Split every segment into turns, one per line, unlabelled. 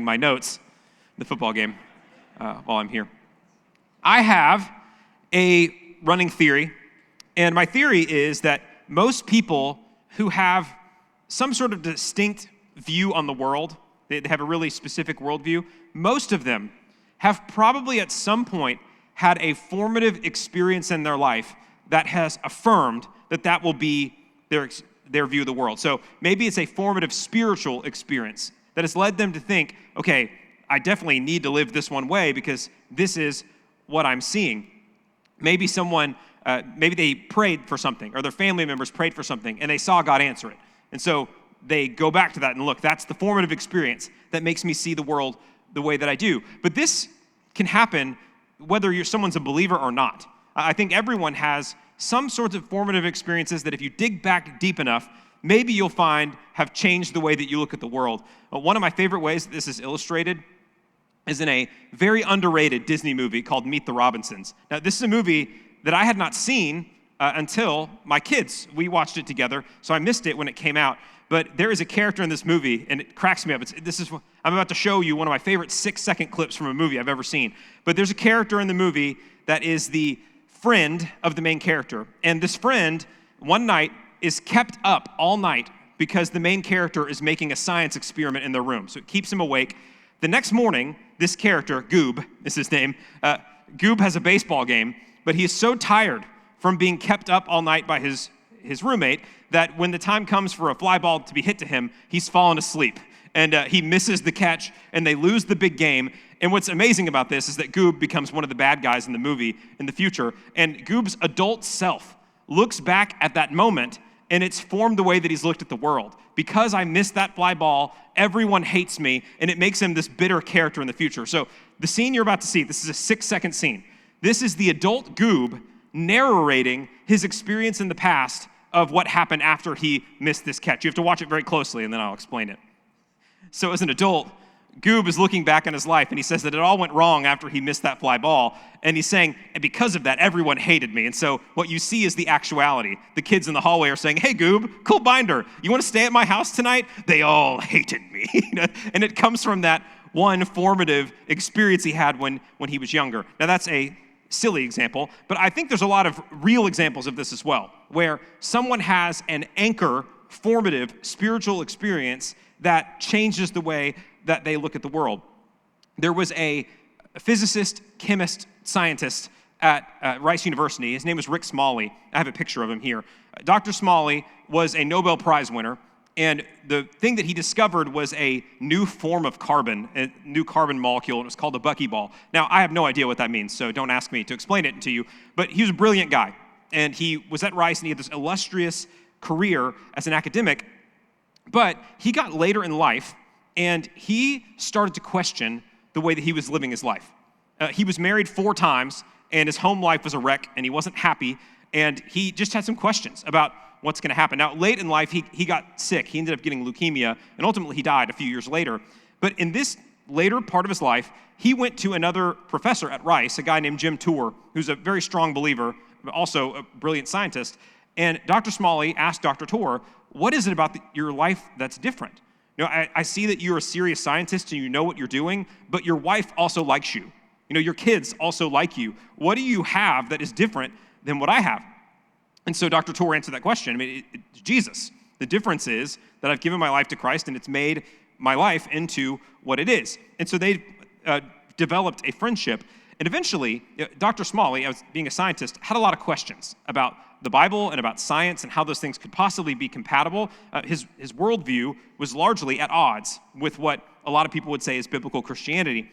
my notes, the football game, while I'm here. I have a running theory, and my theory is that most people who have some sort of distinct view on the world, they have a really specific worldview, most of them have probably at some point had a formative experience in their life that has affirmed that that will be their view of the world. So maybe it's a formative spiritual experience that has led them to think, okay, I definitely need to live this one way because this is what I'm seeing. Maybe maybe they prayed for something, or their family members prayed for something, and they saw God answer it. And so they go back to that and look, that's the formative experience that makes me see the world the way that I do. But this can happen whether someone's a believer or not. I think everyone has some sorts of formative experiences that if you dig back deep enough, maybe you'll find have changed the way that you look at the world. One of my favorite ways that this is illustrated is in a very underrated Disney movie called Meet the Robinsons. Now, this is a movie that I had not seen until my kids. We watched it together, so I missed it when it came out. But there is a character in this movie, and it cracks me up. I'm about to show you one of my favorite 6-second clips from a movie I've ever seen. But there's a character in the movie that is the friend of the main character. And this friend, one night, is kept up all night because the main character is making a science experiment in their room. So it keeps him awake. The next morning, this character, Goob is his name, Goob has a baseball game, but he is so tired from being kept up all night by his roommate that when the time comes for a fly ball to be hit to him, he's fallen asleep. And he misses the catch, and they lose the big game. And what's amazing about this is that Goob becomes one of the bad guys in the movie in the future. And Goob's adult self looks back at that moment, and it's formed the way that he's looked at the world. Because I missed that fly ball, everyone hates me, and it makes him this bitter character in the future. So the scene you're about to see, this is a 6-second scene. This is the adult Goob narrating his experience in the past of what happened after he missed this catch. You have to watch it very closely, and then I'll explain it. So as an adult, Goob is looking back on his life, and he says that it all went wrong after he missed that fly ball. And he's saying, and because of that, everyone hated me. And so what you see is the actuality. The kids in the hallway are saying, hey, Goob, cool binder. You want to stay at my house tonight? They all hated me. And it comes from that one formative experience he had when he was younger. Now, that's a silly example, but I think there's a lot of real examples of this as well, where someone has an anchor, formative, spiritual experience that changes the way that they look at the world. There was a physicist, chemist, scientist at Rice University. His name was Rick Smalley. I have a picture of him here. Dr. Smalley was a Nobel Prize winner, and the thing that he discovered was a new form of carbon, a new carbon molecule, and it was called the buckyball. Now, I have no idea what that means, so don't ask me to explain it to you, but he was a brilliant guy, and he was at Rice, and he had this illustrious career as an academic, but he got later in life, and he started to question the way that he was living his life. He was married 4 times, and his home life was a wreck, and he wasn't happy, and he just had some questions about what's going to happen. Now, late in life, he got sick. He ended up getting leukemia, and ultimately he died a few years later. But in this later part of his life, he went to another professor at Rice, a guy named Jim Tour, who's a very strong believer, but also a brilliant scientist. And Dr. Smalley asked Dr. Tour, what is it about your life that's different? You know, I see that you're a serious scientist and you know what you're doing, but your wife also likes you. You know, your kids also like you. What do you have that is different than what I have? And so Dr. Tour answered that question. I mean, it's Jesus. The difference is that I've given my life to Christ, and it's made my life into what it is. And so they developed a friendship. And eventually, Dr. Smalley, as being a scientist, had a lot of questions about the Bible and about science and how those things could possibly be compatible. His worldview was largely at odds with what a lot of people would say is biblical Christianity.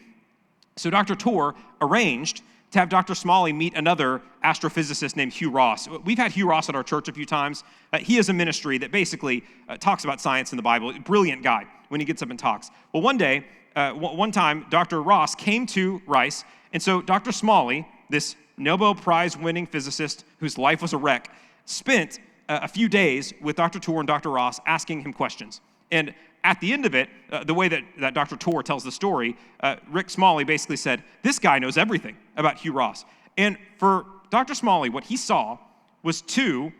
So Dr. Tour arranged to have Dr. Smalley meet another astrophysicist named Hugh Ross. We've had Hugh Ross at our church a few times. He has a ministry that basically talks about science in the Bible. Brilliant guy when he gets up and talks. Well, one time, Dr. Ross came to Rice, and so Dr. Smalley, this Nobel Prize-winning physicist whose life was a wreck, spent a few days with Dr. Tour and Dr. Ross asking him questions. And at the end of it, the way that Dr. Tour tells the story, Rick Smalley basically said, this guy knows everything about Hugh Ross. And for Dr. Smalley, what he saw was 2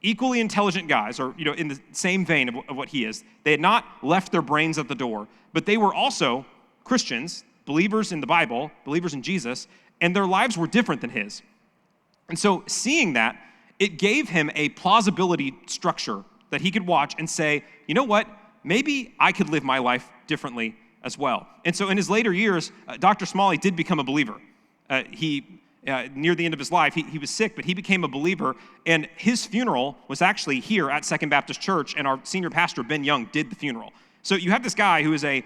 equally intelligent guys, or in the same vein of what he is. They had not left their brains at the door, but they were also Christians, believers in the Bible, believers in Jesus, and their lives were different than his. And so seeing that, it gave him a plausibility structure that he could watch and say, you know what, maybe I could live my life differently as well. And so in his later years, Dr. Smalley did become a believer. Near the end of his life, he was sick, but he became a believer, and his funeral was actually here at Second Baptist Church, and our senior pastor, Ben Young, did the funeral. So you have this guy who is a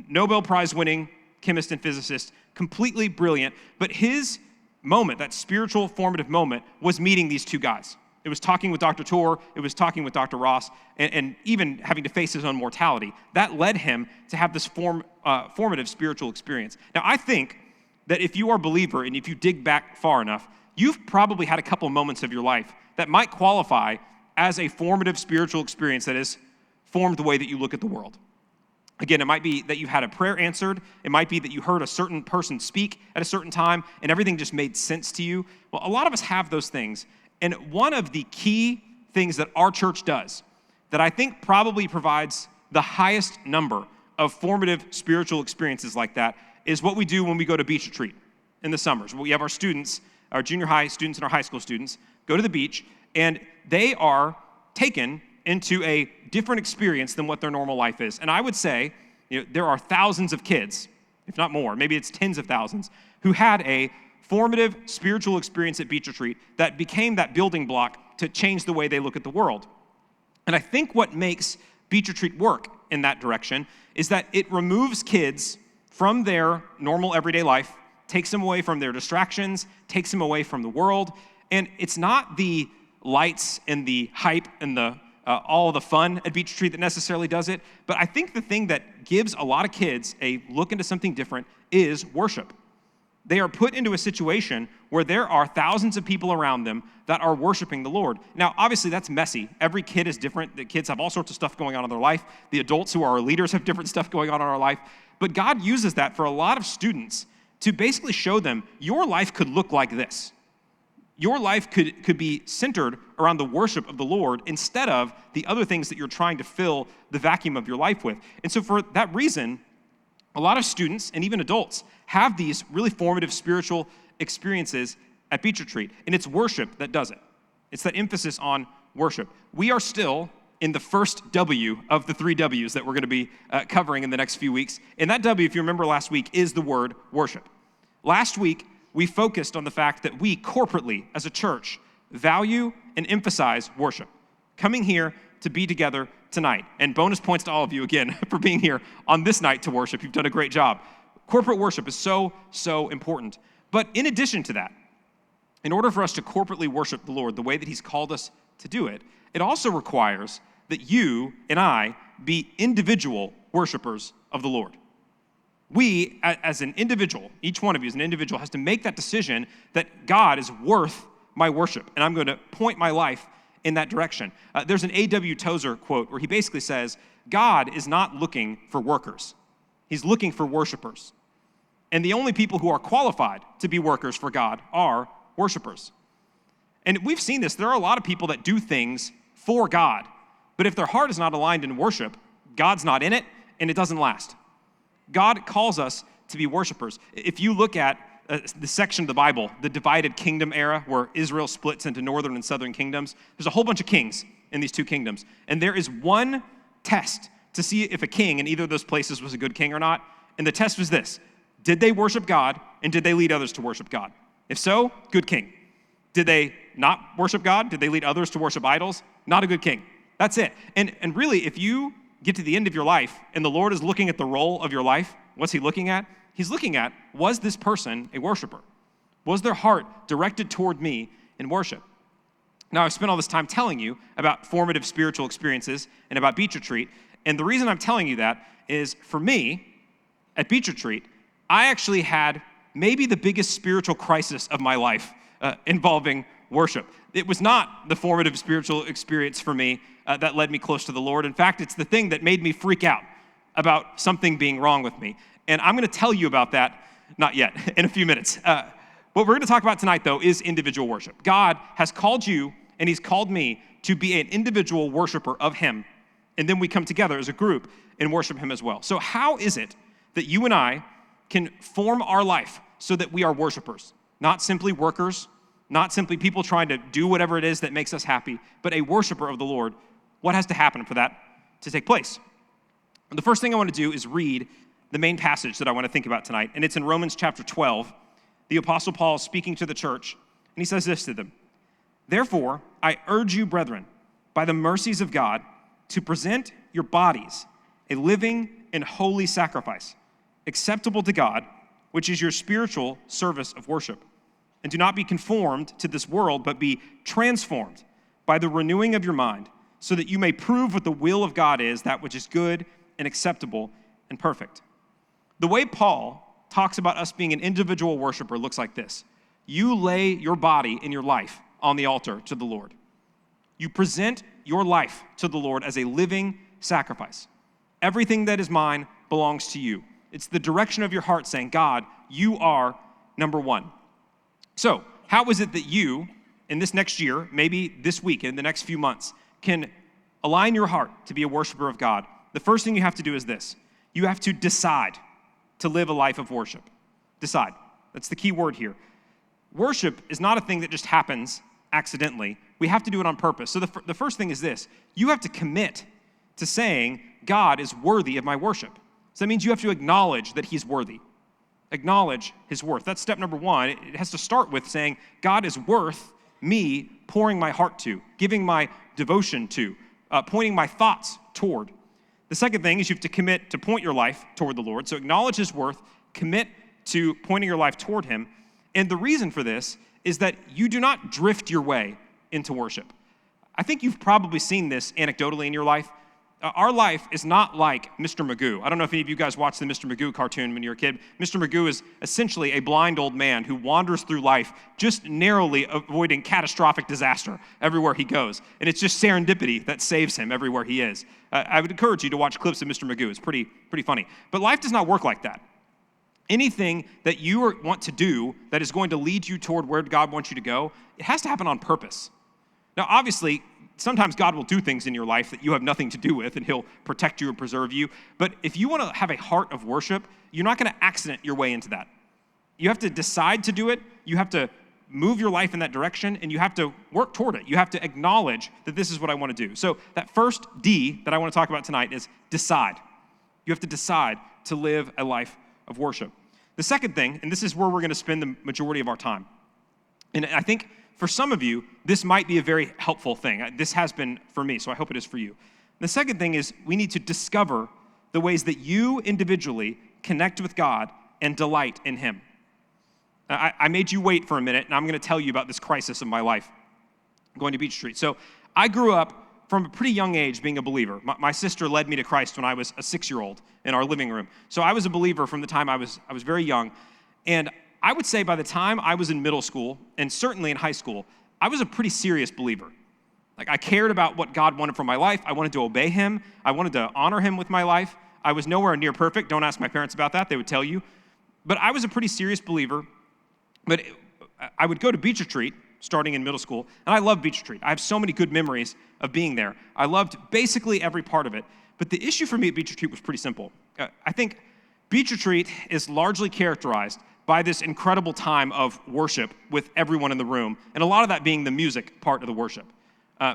Nobel Prize-winning chemist and physicist, completely brilliant, but his moment, that spiritual formative moment, was meeting these two guys. It was talking with Dr. Torr, it was talking with Dr. Ross, and even having to face his own mortality. That led him to have this formative spiritual experience. Now, I think that if you are a believer and if you dig back far enough, you've probably had a couple moments of your life that might qualify as a formative spiritual experience that has formed the way that you look at the world. Again, it might be that you had a prayer answered. It might be that you heard a certain person speak at a certain time and everything just made sense to you. Well, a lot of us have those things. And one of the key things that our church does that I think probably provides the highest number of formative spiritual experiences like that is what we do when we go to beach retreat in the summers. We have our students, our junior high students and our high school students, go to the beach, and they are taken into a different experience than what their normal life is. And I would say, there are thousands of kids, if not more, maybe it's tens of thousands, who had a formative spiritual experience at beach retreat that became that building block to change the way they look at the world. And I think what makes beach retreat work in that direction is that it removes kids from their normal everyday life, takes them away from their distractions, takes them away from the world. And it's not the lights and the hype and the all the fun at beach retreat that necessarily does it, but I think the thing that gives a lot of kids a look into something different is worship. They are put into a situation where there are thousands of people around them that are worshiping the Lord. Now, obviously, that's messy. Every kid is different. The kids have all sorts of stuff going on in their life. The adults who are our leaders have different stuff going on in our life. But God uses that for a lot of students to basically show them, your life could look like this. Your life could be centered around the worship of the Lord instead of the other things that you're trying to fill the vacuum of your life with. And so for that reason, a lot of students and even adults have these really formative spiritual experiences at beach retreat, and it's worship that does it. It's that emphasis on worship. We are still in the first W of the 3 W's that we're going to be covering in the next few weeks. And that W, if you remember last week, is the word worship. Last week, we focused on the fact that we corporately, as a church, value and emphasize worship. Coming here to be together tonight. And bonus points to all of you, again, for being here on this night to worship. You've done a great job. Corporate worship is so, so important. But in addition to that, in order for us to corporately worship the Lord the way that he's called us to do it, it also requires that you and I be individual worshipers of the Lord. We, as an individual, each one of you as an individual, has to make that decision that God is worth my worship, and I'm going to point my life in that direction. There's an A.W. Tozer quote where he basically says, God is not looking for workers. He's looking for worshipers. And the only people who are qualified to be workers for God are worshipers. And we've seen this. There are a lot of people that do things for God, but if their heart is not aligned in worship, God's not in it, and it doesn't last. God calls us to be worshipers. If you look at the section of the Bible, the divided kingdom era, where Israel splits into northern and southern kingdoms, there's a whole bunch of kings in these two kingdoms. And there is one test to see if a king in either of those places was a good king or not. And the test was this: did they worship God, and did they lead others to worship God? If so, good king. Did they not worship God? Did they lead others to worship idols? Not a good king. That's it. And really, if you get to the end of your life and the Lord is looking at the role of your life, what's he looking at? He's looking at, was this person a worshiper? Was their heart directed toward me in worship? Now, I've spent all this time telling you about formative spiritual experiences and about beach retreat, and the reason I'm telling you that is, for me, at beach retreat, I actually had maybe the biggest spiritual crisis of my life involving worship. It was not the formative spiritual experience for me that led me close to the Lord. In fact, it's the thing that made me freak out about something being wrong with me. And I'm going to tell you about that, not yet, in a few minutes. What we're going to talk about tonight, though, is individual worship. God has called you, and he's called me to be an individual worshiper of him, and then we come together as a group and worship him as well. So how is it that you and I can form our life so that we are worshipers, not simply workers, not simply people trying to do whatever it is that makes us happy, but a worshiper of the Lord? What has to happen for that to take place? And the first thing I want to do is read the main passage that I want to think about tonight, and it's in Romans chapter 12. The Apostle Paul is speaking to the church, and he says this to them: "Therefore, I urge you, brethren, by the mercies of God, to present your bodies a living and holy sacrifice, acceptable to God, which is your spiritual service of worship. And do not be conformed to this world, but be transformed by the renewing of your mind, so that you may prove what the will of God is, that which is good and acceptable and perfect." The way Paul talks about us being an individual worshiper looks like this. You lay your body and your life on the altar to the Lord. You present your life to the Lord as a living sacrifice. Everything that is mine belongs to you. It's the direction of your heart saying, God, you are number one. So, how is it that you, in this next year, maybe this week, in the next few months, can align your heart to be a worshiper of God? The first thing you have to do is this. You have to decide to live a life of worship. Decide. That's the key word here. Worship is not a thing that just happens accidentally. We have to do it on purpose. So the first thing is this. You have to commit to saying, God is worthy of my worship. So that means you have to acknowledge that he's worthy. Acknowledge his worth. That's step number one. It has to start with saying, God is worth me pouring my heart to, giving my devotion to, pointing my thoughts toward. The second thing is you have to commit to point your life toward the Lord. So acknowledge his worth, commit to pointing your life toward him. And the reason for this is that you do not drift your way into worship. I think you've probably seen this anecdotally in your life. Our life is not like Mr. Magoo. I don't know if any of you guys watched the Mr. Magoo cartoon when you were a kid. Mr. Magoo is essentially a blind old man who wanders through life just narrowly avoiding catastrophic disaster everywhere he goes. And it's just serendipity that saves him everywhere he is. I would encourage you to watch clips of Mr. Magoo. It's pretty funny. But life does not work like that. Anything that you want to do that is going to lead you toward where God wants you to go, it has to happen on purpose. Now, obviously, sometimes God will do things in your life that you have nothing to do with, and he'll protect you and preserve you. But if you want to have a heart of worship, you're not going to accident your way into that. You have to decide to do it. You have to move your life in that direction, and you have to work toward it. You have to acknowledge that this is what I want to do. So that first D that I want to talk about tonight is decide. You have to decide to live a life of worship. The second thing, and this is where we're going to spend the majority of our time, and I think for some of you, this might be a very helpful thing. This has been for me, so I hope it is for you. The second thing is we need to discover the ways that you individually connect with God and delight in him. I made you wait for a minute, and I'm going to tell you about this crisis of my life, going to Beach Street. So I grew up from a pretty young age being a believer. My sister led me to Christ when I was a 6-year-old in our living room. So I was a believer from the time I was very young. And I would say by the time I was in middle school, and certainly in high school, I was a pretty serious believer. Like, I cared about what God wanted from my life. I wanted to obey him. I wanted to honor him with my life. I was nowhere near perfect. Don't ask my parents about that. They would tell you. But I was a pretty serious believer. But I would go to Beach Retreat starting in middle school, and I loved Beach Retreat. I have so many good memories of being there. I loved basically every part of it. But the issue for me at Beach Retreat was pretty simple. I think Beach Retreat is largely characterized by this incredible time of worship with everyone in the room, and a lot of that being the music part of the worship.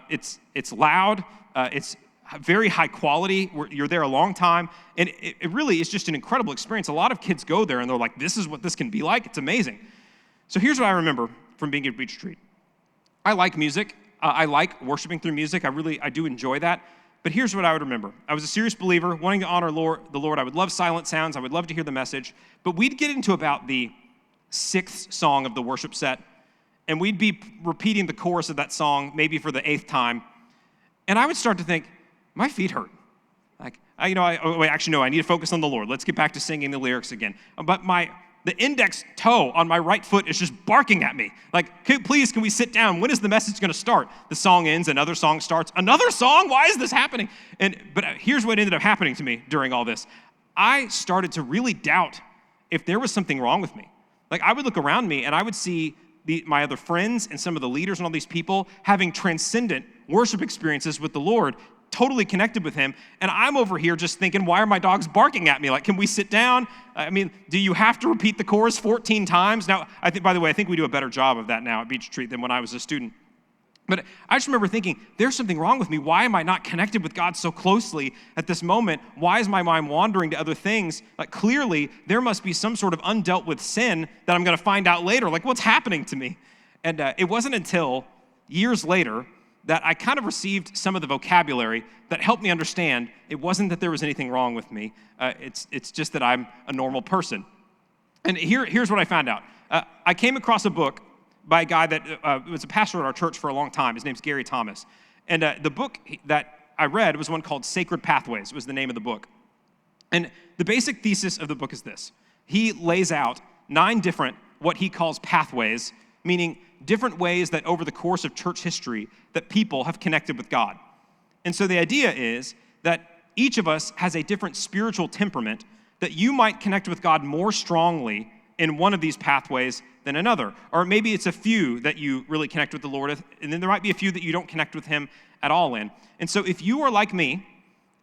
It's loud, it's very high quality, you're there a long time, and it really is just an incredible experience. A lot of kids go there and they're like, this is what this can be like, it's amazing. So here's what I remember from being at Beach Retreat. I like music, I like worshiping through music, I do enjoy that. But here's what I would remember. I was a serious believer, wanting to honor the Lord. I would love silent sounds. I would love to hear the message. But we'd get into about the 6th song of the worship set, and we'd be repeating the chorus of that song maybe for the 8th time. And I would start to think, my feet hurt. Like, I need to focus on the Lord. Let's get back to singing the lyrics again. But the index toe on my right foot is just barking at me. Like, please, can we sit down? When is the message going to start? The song ends, another song starts. Another song? Why is this happening? But here's what ended up happening to me during all this. I started to really doubt if there was something wrong with me. Like, I would look around me and I would see my other friends and some of the leaders and all these people having transcendent worship experiences with the Lord, totally connected with him. And I'm over here just thinking, why are my dogs barking at me? Like, can we sit down? I mean, do you have to repeat the chorus 14 times? Now, by the way, I think we do a better job of that now at Beach Retreat than when I was a student. But I just remember thinking, there's something wrong with me. Why am I not connected with God so closely at this moment? Why is my mind wandering to other things? Like, clearly, there must be some sort of undealt with sin that I'm going to find out later. Like, what's happening to me? And it wasn't until years later that I kind of received some of the vocabulary that helped me understand it wasn't that there was anything wrong with me. It's just that I'm a normal person. And here's what I found out. I came across a book by a guy that was a pastor at our church for a long time. His name's Gary Thomas. And the book that I read was one called Sacred Pathways, was the name of the book. And the basic thesis of the book is this. He lays out 9 different, what he calls pathways, meaning different ways that over the course of church history that people have connected with God. And so the idea is that each of us has a different spiritual temperament, that you might connect with God more strongly in one of these pathways than another. Or maybe it's a few that you really connect with the Lord, and then there might be a few that you don't connect with him at all in. And so if you are like me,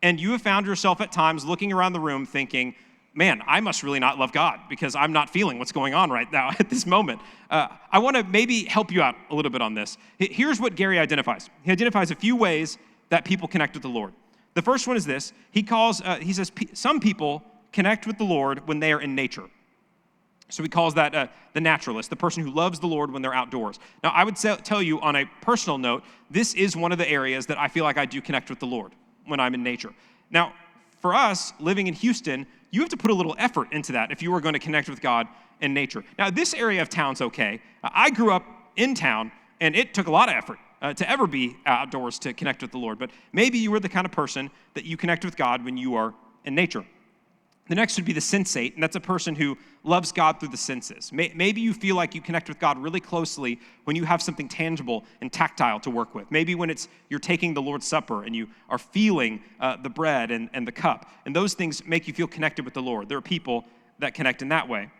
and you have found yourself at times looking around the room thinking, man, I must really not love God because I'm not feeling what's going on right now at this moment. I want to maybe help you out a little bit on this. Here's what Gary identifies. He identifies a few ways that people connect with the Lord. The first one is this. He says, some people connect with the Lord when they are in nature. So he calls that the naturalist, the person who loves the Lord when they're outdoors. Now, I would tell you on a personal note, this is one of the areas that I feel like I do connect with the Lord when I'm in nature. Now, for us, living in Houston, you have to put a little effort into that if you are going to connect with God in nature. Now, this area of town's okay. I grew up in town, and it took a lot of effort to ever be outdoors to connect with the Lord. But maybe you were the kind of person that you connect with God when you are in nature. The next would be the sensate, and that's a person who loves God through the senses. Maybe you feel like you connect with God really closely when you have something tangible and tactile to work with. Maybe when you're taking the Lord's Supper and you are feeling the bread and the cup. And those things make you feel connected with the Lord. There are people that connect in that way.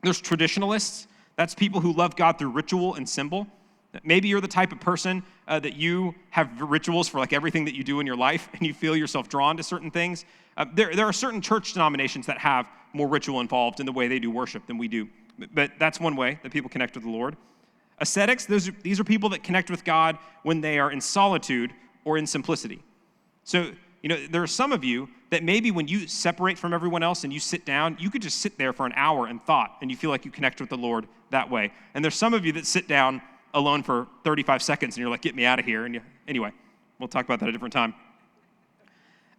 There's traditionalists. That's people who love God through ritual and symbol. Maybe you're the type of person that you have rituals for like everything that you do in your life, and you feel yourself drawn to certain things. There are certain church denominations that have more ritual involved in the way they do worship than we do. But that's one way that people connect with the Lord. Ascetics, these are people that connect with God when they are in solitude or in simplicity. So, there are some of you that maybe when you separate from everyone else and you sit down, you could just sit there for an hour in thought, and you feel like you connect with the Lord that way. And there's some of you that sit down alone for 35 seconds, and you're like, get me out of here. Anyway, we'll talk about that at a different time.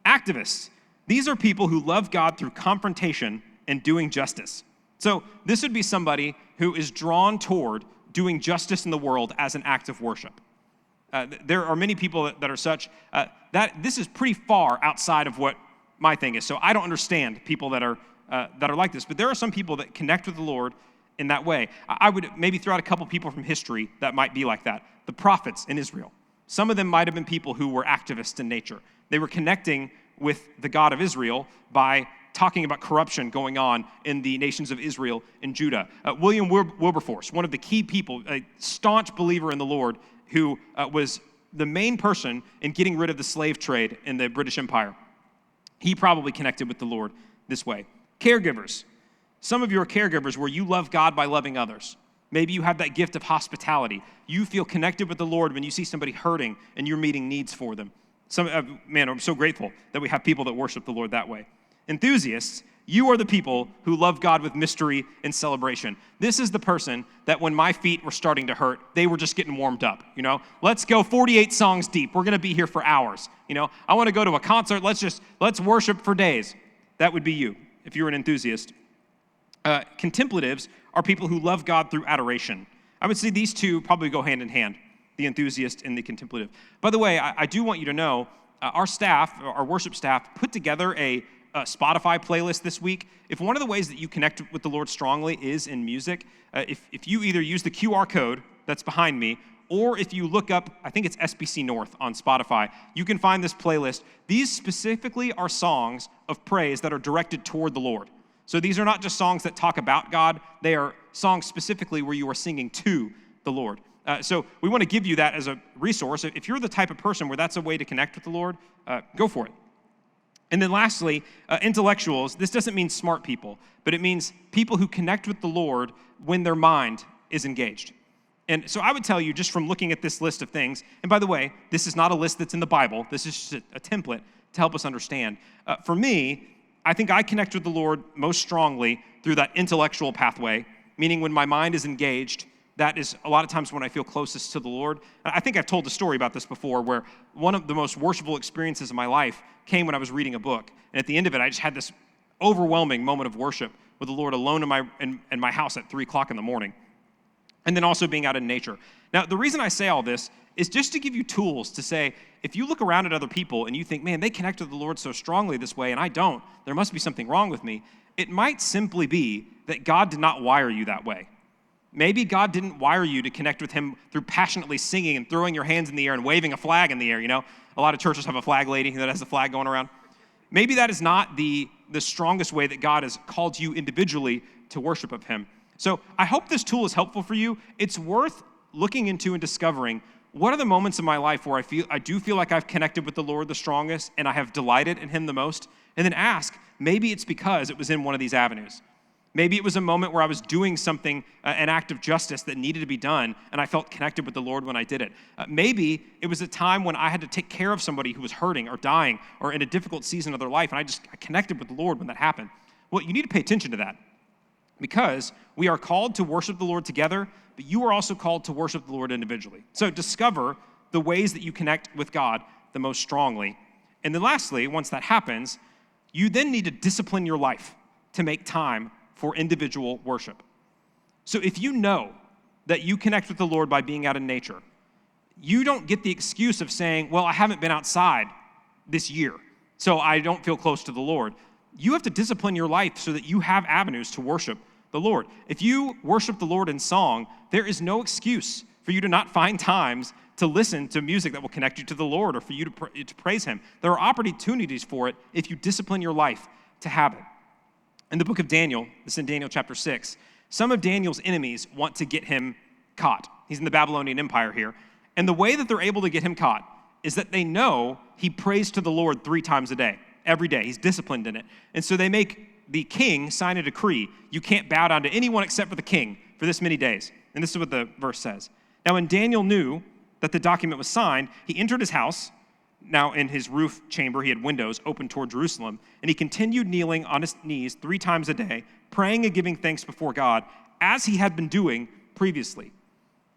Activists. These are people who love God through confrontation and doing justice. So this would be somebody who is drawn toward doing justice in the world as an act of worship. There are many people that are such. That this is pretty far outside of what my thing is. So I don't understand people that are like this. But there are some people that connect with the Lord in that way. I would maybe throw out a couple people from history that might be like that. The prophets in Israel. Some of them might have been people who were activists in nature. They were connecting with the God of Israel by talking about corruption going on in the nations of Israel and Judah. William Wilberforce, one of the key people, a staunch believer in the Lord, who was the main person in getting rid of the slave trade in the British Empire. He probably connected with the Lord this way. Caregivers. Some of you are caregivers where you love God by loving others. Maybe you have that gift of hospitality. You feel connected with the Lord when you see somebody hurting and you're meeting needs for them. Man, I'm so grateful that we have people that worship the Lord that way. Enthusiasts, you are the people who love God with mystery and celebration. This is the person that when my feet were starting to hurt, they were just getting warmed up. Let's go 48 songs deep. We're going to be here for hours. I want to go to a concert. Let's worship for days. That would be you if you're an enthusiast. Contemplatives are people who love God through adoration. I would say these two probably go hand in hand, the enthusiast and the contemplative. By the way, I do want you to know, our staff, our worship staff, put together a Spotify playlist this week. If one of the ways that you connect with the Lord strongly is in music, if you either use the QR code that's behind me, or if you look up, I think it's SBC North on Spotify, you can find this playlist. These specifically are songs of praise that are directed toward the Lord. So these are not just songs that talk about God. They are songs specifically where you are singing to the Lord. So we want to give you that as a resource. If you're the type of person where that's a way to connect with the Lord, go for it. And then lastly, intellectuals, this doesn't mean smart people, but it means people who connect with the Lord when their mind is engaged. And so I would tell you, just from looking at this list of things, and by the way, this is not a list that's in the Bible. This is just a template to help us understand. For me, I think I connect with the Lord most strongly through that intellectual pathway, meaning when my mind is engaged, that is a lot of times when I feel closest to the Lord. I think I've told the story about this before, where one of the most worshipful experiences of my life came when I was reading a book. And at the end of it, I just had this overwhelming moment of worship with the Lord alone in my house at 3 o'clock in the morning. And then also being out in nature. Now, the reason I say all this is just to give you tools to say, if you look around at other people and you think, man, they connect with the Lord so strongly this way and I don't, there must be something wrong with me. It might simply be that God did not wire you that way. Maybe God didn't wire you to connect with him through passionately singing and throwing your hands in the air and waving a flag in the air. You know, a lot of churches have a flag lady that has a flag going around. Maybe that is not the strongest way that God has called you individually to worship of him. So I hope this tool is helpful for you. It's worth looking into and discovering what are the moments in my life where I do feel like I've connected with the Lord the strongest and I have delighted in him the most, and then ask, maybe it's because it was in one of these avenues. Maybe it was a moment where I was doing something, an act of justice that needed to be done, and I felt connected with the Lord when I did it. Maybe it was a time when I had to take care of somebody who was hurting or dying or in a difficult season of their life, and I connected with the Lord when that happened. Well, you need to pay attention to that, because we are called to worship the Lord together, but you are also called to worship the Lord individually. So discover the ways that you connect with God the most strongly. And then lastly, once that happens, you then need to discipline your life to make time for individual worship. So if you know that you connect with the Lord by being out in nature, you don't get the excuse of saying, well, I haven't been outside this year, so I don't feel close to the Lord. You have to discipline your life so that you have avenues to worship the Lord. If you worship the Lord in song, there is no excuse for you to not find times to listen to music that will connect you to the Lord or for you to praise him. There are opportunities for it if you discipline your life to have it. In the book of Daniel, this is in Daniel chapter 6, some of Daniel's enemies want to get him caught. He's in the Babylonian Empire here. And the way that they're able to get him caught is that they know he prays to the Lord 3 times a day, every day. He's disciplined in it. And so they make the king sign a decree. You can't bow down to anyone except for the king for this many days. And this is what the verse says. Now, when Daniel knew that the document was signed, he entered his house. Now, in his roof chamber, he had windows open toward Jerusalem, and he continued kneeling on his knees 3 times a day, praying and giving thanks before God, as he had been doing previously.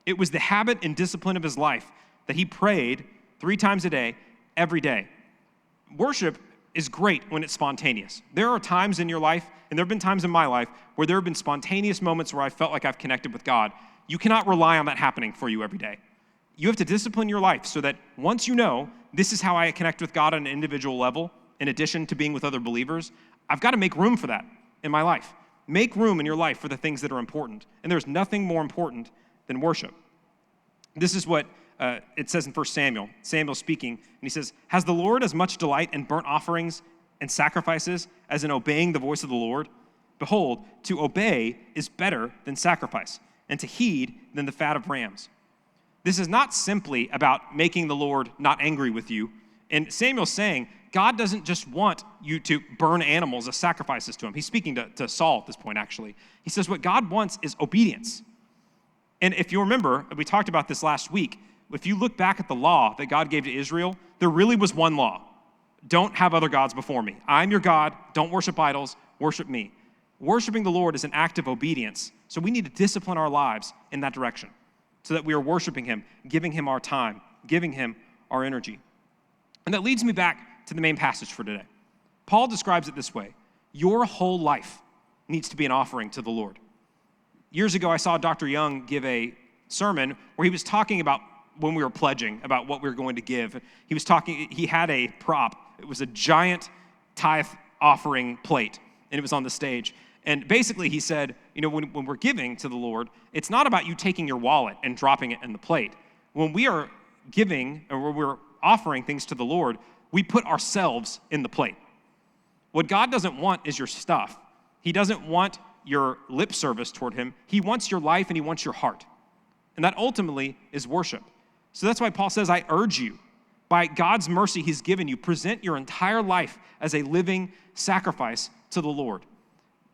It was the habit and discipline of his life that he prayed 3 times a day, every day. Worship is great when it's spontaneous. There are times in your life, and there have been times in my life, where there have been spontaneous moments where I felt like I've connected with God. You cannot rely on that happening for you every day. You have to discipline your life so that once you know, this is how I connect with God on an individual level, in addition to being with other believers, I've got to make room for that in my life. Make room in your life for the things that are important. And there's nothing more important than worship. This is what it says in 1 Samuel. Samuel speaking, and he says, "Has the Lord as much delight in burnt offerings and sacrifices as in obeying the voice of the Lord? Behold, to obey is better than sacrifice, and to heed than the fat of rams." This is not simply about making the Lord not angry with you. And Samuel's saying, God doesn't just want you to burn animals as sacrifices to him. He's speaking to Saul at this point, actually. He says what God wants is obedience. And if you remember, we talked about this last week, if you look back at the law that God gave to Israel, there really was one law. Don't have other gods before me. I'm your God. Don't worship idols. Worship me. Worshiping the Lord is an act of obedience. So we need to discipline our lives in that direction, so that we are worshiping him, giving him our time, giving him our energy. And that leads me back to the main passage for today. Paul describes it this way: your whole life needs to be an offering to the Lord. Years ago, I saw Dr. Young give a sermon where he was talking about when we were pledging, about what we were going to give. He had a prop. It was a giant tithe offering plate, and it was on the stage. And basically he said, when we're giving to the Lord, it's not about you taking your wallet and dropping it in the plate. When we are giving, or when we're offering things to the Lord, we put ourselves in the plate. What God doesn't want is your stuff. He doesn't want your lip service toward him. He wants your life and he wants your heart. And that ultimately is worship. So that's why Paul says, I urge you, by God's mercy he's given you, present your entire life as a living sacrifice to the Lord.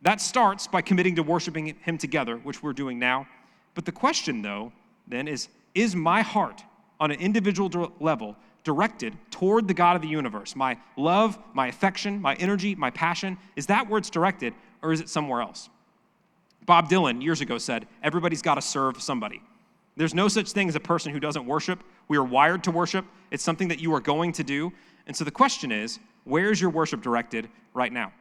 That starts by committing to worshiping him together, which we're doing now. But the question, though, then is my heart on an individual level directed toward the God of the universe? My love, my affection, my energy, my passion, is that where it's directed, or is it somewhere else? Bob Dylan years ago said, everybody's got to serve somebody. There's no such thing as a person who doesn't worship. We are wired to worship. It's something that you are going to do. And so the question is, where's your worship directed right now?